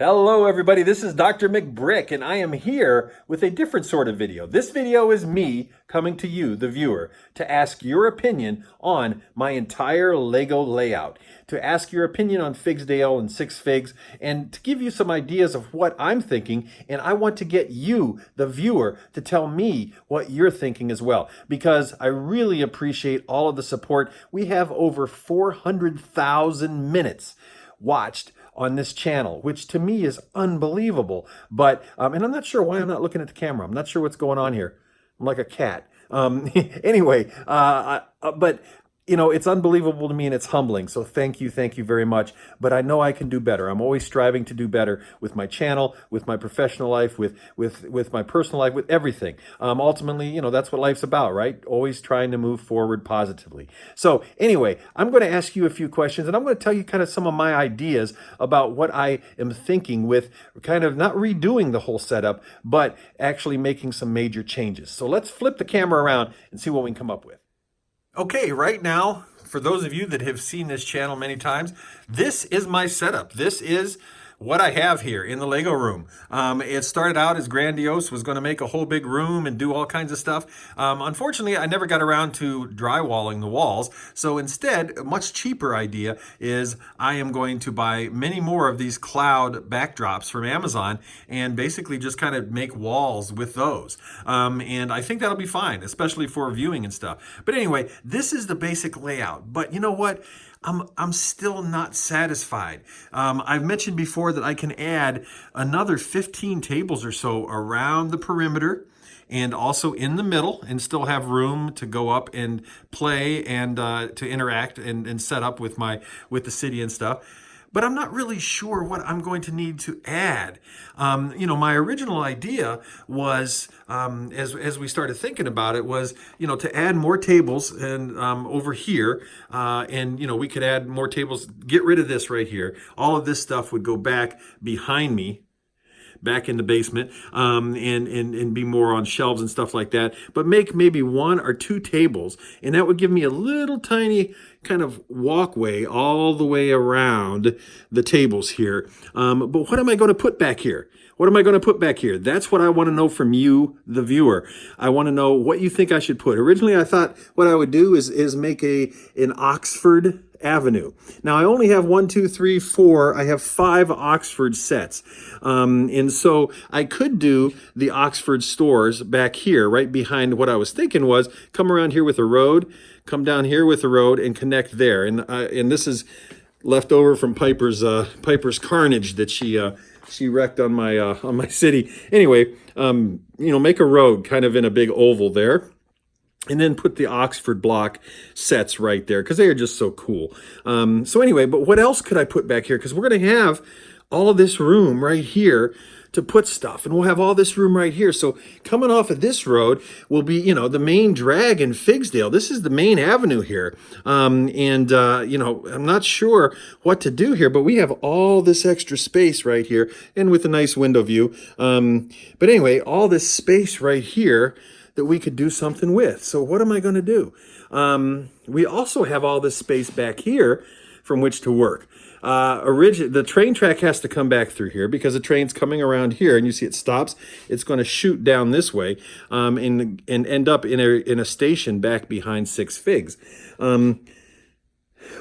Hello everybody, this is Dr. McBrick and I am here with a different sort of video. This video is me coming to you, the viewer, to ask your opinion on my entire Lego layout, to ask your opinion on Figsdale and Six Figs, and to give you some ideas of what I'm thinking, and I want to get you, the viewer, to tell me what you're thinking as well, because I really appreciate all of the support. We have over 400,000 minutes watched on this channel, which to me is unbelievable. But, and I'm not sure why I'm not looking at the camera. I'm not sure what's going on here. I'm like a cat. Anyway, but you know, it's unbelievable to me and it's humbling. So thank you very much. But I know I can do better. I'm always striving to do better with my channel, with my professional life, with my personal life, with everything. Ultimately, you know, that's what life's about, right? Always trying to move forward positively. So anyway, I'm going to ask you a few questions and I'm going to tell you kind of some of my ideas about what I am thinking with kind of not redoing the whole setup, but actually making some major changes. So let's flip the camera around and see what we can come up with. Okay, right now, for those of you that have seen this channel many times, this is my setup. This is what I have here in the Lego room. It started out as grandiose, was going to make a whole big room and do all kinds of stuff. Unfortunately, I never got around to drywalling the walls. So instead, a much cheaper idea is I am going to buy many more of these cloud backdrops from Amazon and basically just kind of make walls with those. And I think that'll be fine, especially for viewing and stuff. But anyway, this is the basic layout. But you know what? I'm still not satisfied. I've mentioned before that I can add another 15 tables or so around the perimeter and also in the middle and still have room to go up and play and to interact and set up with the city and stuff. But I'm not really sure what I'm going to need to add. You know, my original idea was, as we started thinking about it, was, you know, to add more tables and over here, and you know, we could add more tables. Get rid of this right here. All of this stuff would go back behind me, back in the basement, and be more on shelves and stuff like that. But make maybe one or two tables, and that would give me a little tiny kind of walkway all the way around the tables here. But what am I going to put back here? What am I going to put back here? That's what I want to know from you, the viewer. I want to know what you think I should put. Originally, I thought what I would do is make an Oxford Avenue. Now, I only have 1, 2, 3, 4. I have 5 Oxford sets. And so I could do the Oxford stores back here, right behind. What I was thinking was come around here with a road, come down here with a road and connect there. And this is left over from Piper's carnage that she wrecked on my city. Anyway, you know, make a road kind of in a big oval there. And then put the Oxford block sets right there because they are just so cool. So anyway, but what else could I put back here? Because we're going to have all of this room right here to put stuff. And we'll have all this room right here. So coming off of this road will be, you know, the main drag in Figsdale. This is the main avenue here. You know, I'm not sure what to do here, but we have all this extra space right here and with a nice window view. But anyway, all this space right here that we could do something with. So what am I going to do? We also have all this space back here from which to work. The train track has to come back through here because the train's coming around here and you see it stops. It's going to shoot down this way and end up in a station back behind Six Figs.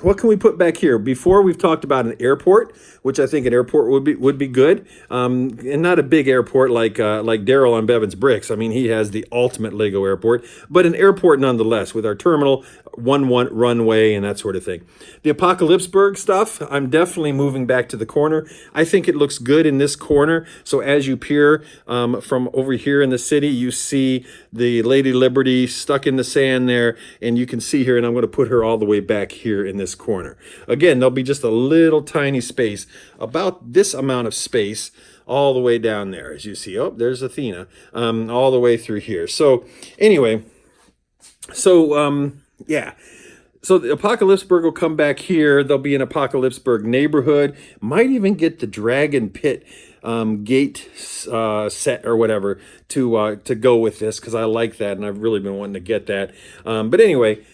What can we put back here? Before we've talked about an airport, which I think an airport would be good, and not a big airport like Daryl on Bevan's Bricks. I mean, he has the ultimate Lego airport, but an airport nonetheless with our terminal, one runway, and that sort of thing. The Apocalypseburg stuff, I'm definitely moving back to the corner. I think it looks good in this corner. So as you peer from over here in the city, you see the Lady Liberty stuck in the sand there, and you can see here, and I'm going to put her all the way back here in this corner. Again, there'll be just a little tiny space, about this amount of space, all the way down there, as you see. Oh, there's Athena, all the way through here. So anyway, yeah. So the Apocalypseburg will come back here. There'll be an Apocalypseburg neighborhood. Might even get the Dragon Pit gate set or whatever to go with this because I like that and I've really been wanting to get that. But anyway,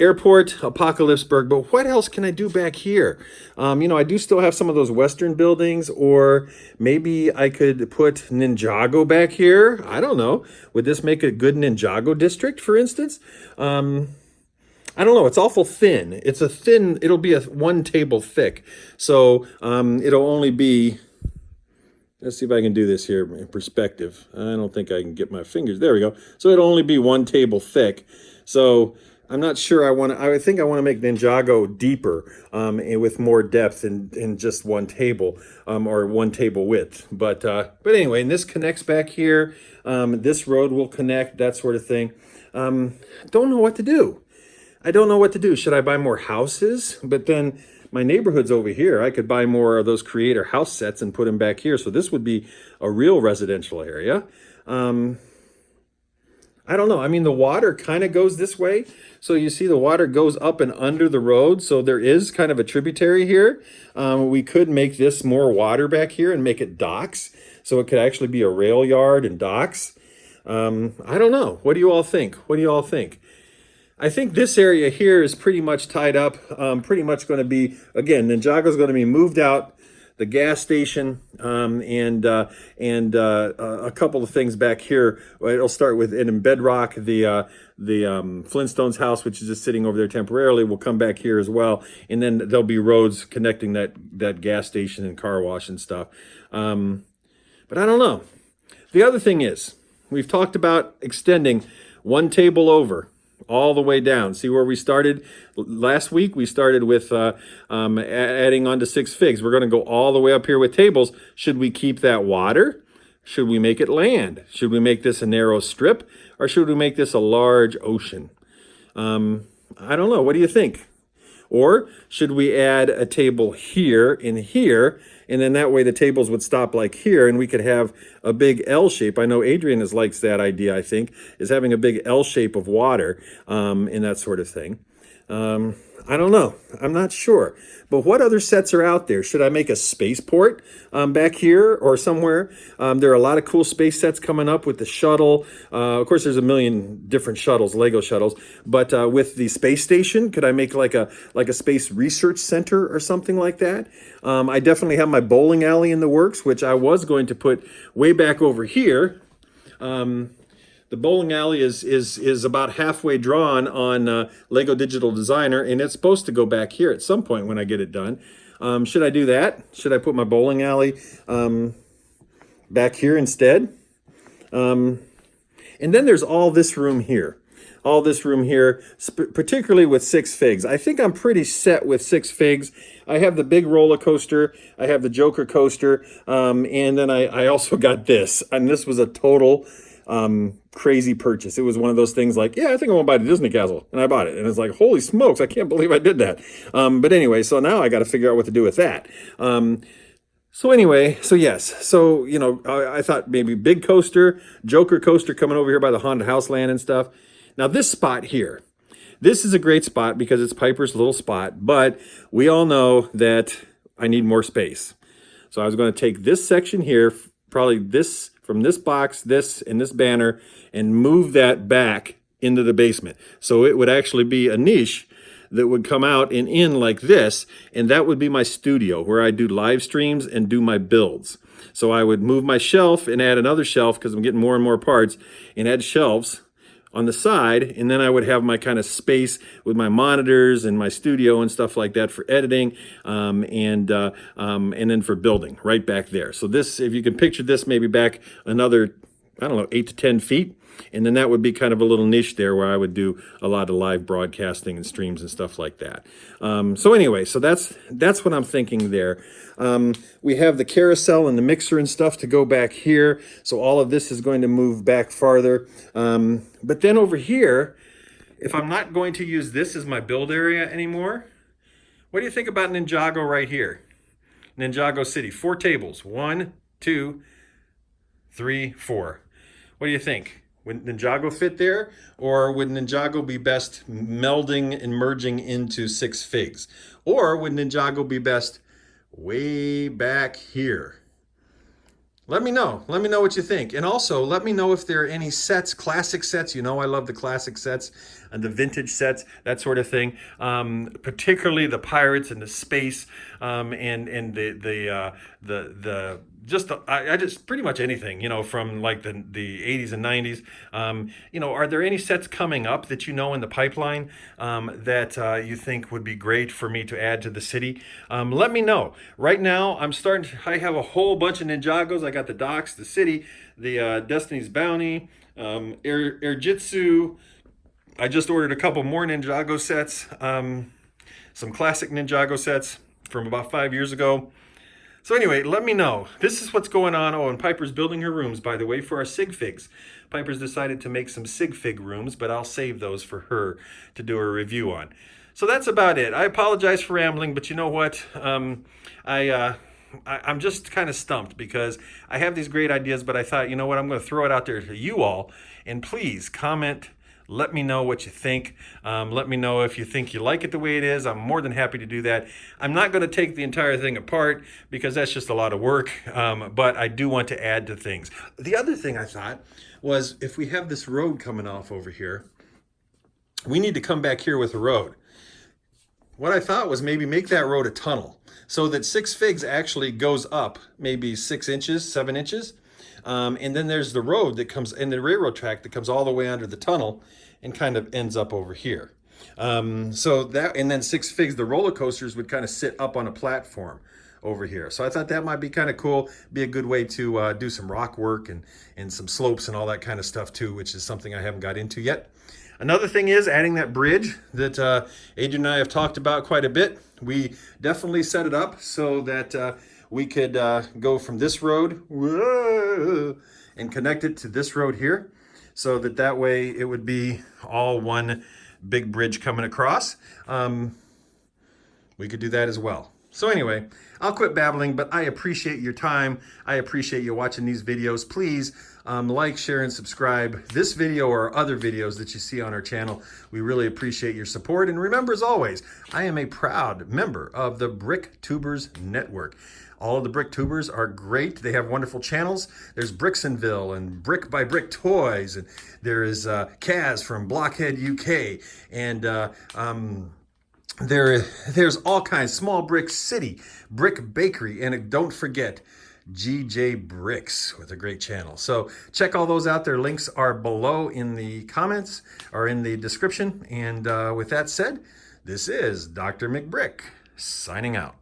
Airport, Apocalypseburg, but what else can I do back here? I do still have some of those Western buildings, or maybe I could put Ninjago back here. I don't know. Would this make a good Ninjago district, for instance? I don't know. It's awful thin. It'll be a 1 table thick. So it'll only be, let's see if I can do this here in perspective. I don't think I can get my fingers. There we go. So it'll only be 1 table thick. So I'm not sure I think I want to make Ninjago deeper and with more depth in just 1 table or 1 table width. But anyway, and this connects back here. This road will connect, that sort of thing. Don't know what to do. I don't know what to do. Should I buy more houses? But then my neighborhood's over here. I could buy more of those creator house sets and put them back here. So this would be a real residential area. I don't know. I mean, the water kind of goes this way. So you see the water goes up and under the road. So there is kind of a tributary here. We could make this more water back here and make it docks. So it could actually be a rail yard and docks. I don't know. What do you all think? What do you all think? I think this area here is pretty much tied up. Pretty much going to be, again, Ninjago's going to be moved out. The gas station and a couple of things back here. It'll start with in Bedrock, the Flintstones house, which is just sitting over there temporarily, will come back here as well. And then there'll be roads connecting that gas station and car wash and stuff. But I don't know. The other thing is, we've talked about extending 1 table over all the way down. See where we started last week? We started with adding on to 6 figs. We're going to go all the way up here with tables. Should we keep that water? Should we make it land? Should we make this a narrow strip? Or should we make this a large ocean? I don't know. What do you think? Or should we add a table here and here, and then that way the tables would stop like here, and we could have a big L shape. I know Adrian likes that idea, I think, is having a big L shape of water and that sort of thing. I don't know. I'm not sure. But what other sets are out there? Should I make a spaceport back here or somewhere? There are a lot of cool space sets coming up with the shuttle. Of course, there's a million different shuttles, Lego shuttles. But with the space station, could I make like a space research center or something like that? I definitely have my bowling alley in the works, which I was going to put way back over here. The bowling alley is about halfway drawn on Lego Digital Designer, and it's supposed to go back here at some point when I get it done. Should I do that? Should I put my bowling alley back here instead? And then there's all this room here. All this room here, particularly with 6 figs. I think I'm pretty set with 6 figs. I have the big roller coaster. I have the Joker coaster. And then I also got this. And this was a total crazy purchase. It was one of those things like, yeah, I think I want to buy the Disney Castle. And I bought it. And it's like, holy smokes, I can't believe I did that. But anyway, so now I got to figure out what to do with that. So anyway, so yes. So, I thought maybe big coaster, Joker coaster coming over here by the haunted house land and stuff. Now this spot here, this is a great spot because it's Piper's little spot, but we all know that I need more space. So I was going to take this section here, probably this from this box, this and this banner, and move that back into the basement. So it would actually be a niche that would come out and in like this, and that would be my studio where I do live streams and do my builds. So I would move my shelf and add another shelf because I'm getting more and more parts, and add shelves on the side, and then I would have my kind of space with my monitors and my studio and stuff like that for editing, and then for building right back there. So this, if you can picture this, maybe back another, I don't know, 8 to 10 feet, and then that would be kind of a little niche there where I would do a lot of live broadcasting and streams and stuff like that. So anyway, so that's what I'm thinking there. We have the carousel and the mixer and stuff to go back here. So all of this is going to move back farther. But then over here, if I'm not going to use this as my build area anymore, what do you think about Ninjago right here? Ninjago City, 4 tables, 1, 2, 3, 4. What do you think? Would Ninjago fit there, or would Ninjago be best melding and merging into 6 figs? Or would Ninjago be best way back here? Let me know. Let me know what you think. And also, let me know if there are any sets, classic sets. You know, I love the classic sets and the vintage sets, that sort of thing. Particularly the pirates and the space, and the just I just pretty much anything, you know, from like the 80s and 90s. You know, are there any sets coming up that you know in the pipeline that you think would be great for me to add to the city? Let me know. Right now, I have a whole bunch of Ninjagos. I got the docks, the city, the Destiny's Bounty, Air Jitsu. I just ordered a couple more Ninjago sets, some classic Ninjago sets from about 5 years ago. So anyway, let me know. This is what's going on. Oh, and Piper's building her rooms, by the way, for our sig figs. Piper's decided to make some sig fig rooms, but I'll save those for her to do a review on. So that's about it. I apologize for rambling, but you know what? I'm just kind of stumped because I have these great ideas, but I thought, you know what? I'm going to throw it out there to you all, and please comment. Let me know what you think. Let me know if you think you like it the way it is. I'm more than happy to do that. I'm not going to take the entire thing apart because that's just a lot of work, but I do want to add to things. The other thing I thought was if we have this road coming off over here, we need to come back here with a road. What I thought was maybe make that road a tunnel so that Six Figs actually goes up maybe 6 inches, 7 inches. And then there's the road that comes in the railroad track that comes all the way under the tunnel and kind of ends up over here. So that, and then Six Figs, the roller coasters would kind of sit up on a platform over here. So I thought that might be kind of cool, be a good way to do some rock work and some slopes and all that kind of stuff too, which is something I haven't got into yet. Another thing is adding that bridge that Adrian and I have talked about quite a bit. We definitely set it up so that we could go from this road and connect it to this road here, so that way it would be all one big bridge coming across. We could do that as well. So anyway, I'll quit babbling, but I appreciate your time. I appreciate you watching these videos. Please like, share, and subscribe this video or other videos that you see on our channel. We really appreciate your support. And remember, as always, I am a proud member of the BrickTubers Network. All of the BrickTubers are great. They have wonderful channels. There's Bricksonville and Brick by Brick Toys, and there is Kaz from Blockhead UK, and there's all kinds. Small Brick City, Brick Bakery, and don't forget GJ Bricks with a great channel. So check all those out. Their links are below in the comments or in the description. And with that said, this is Dr. McBrick signing out.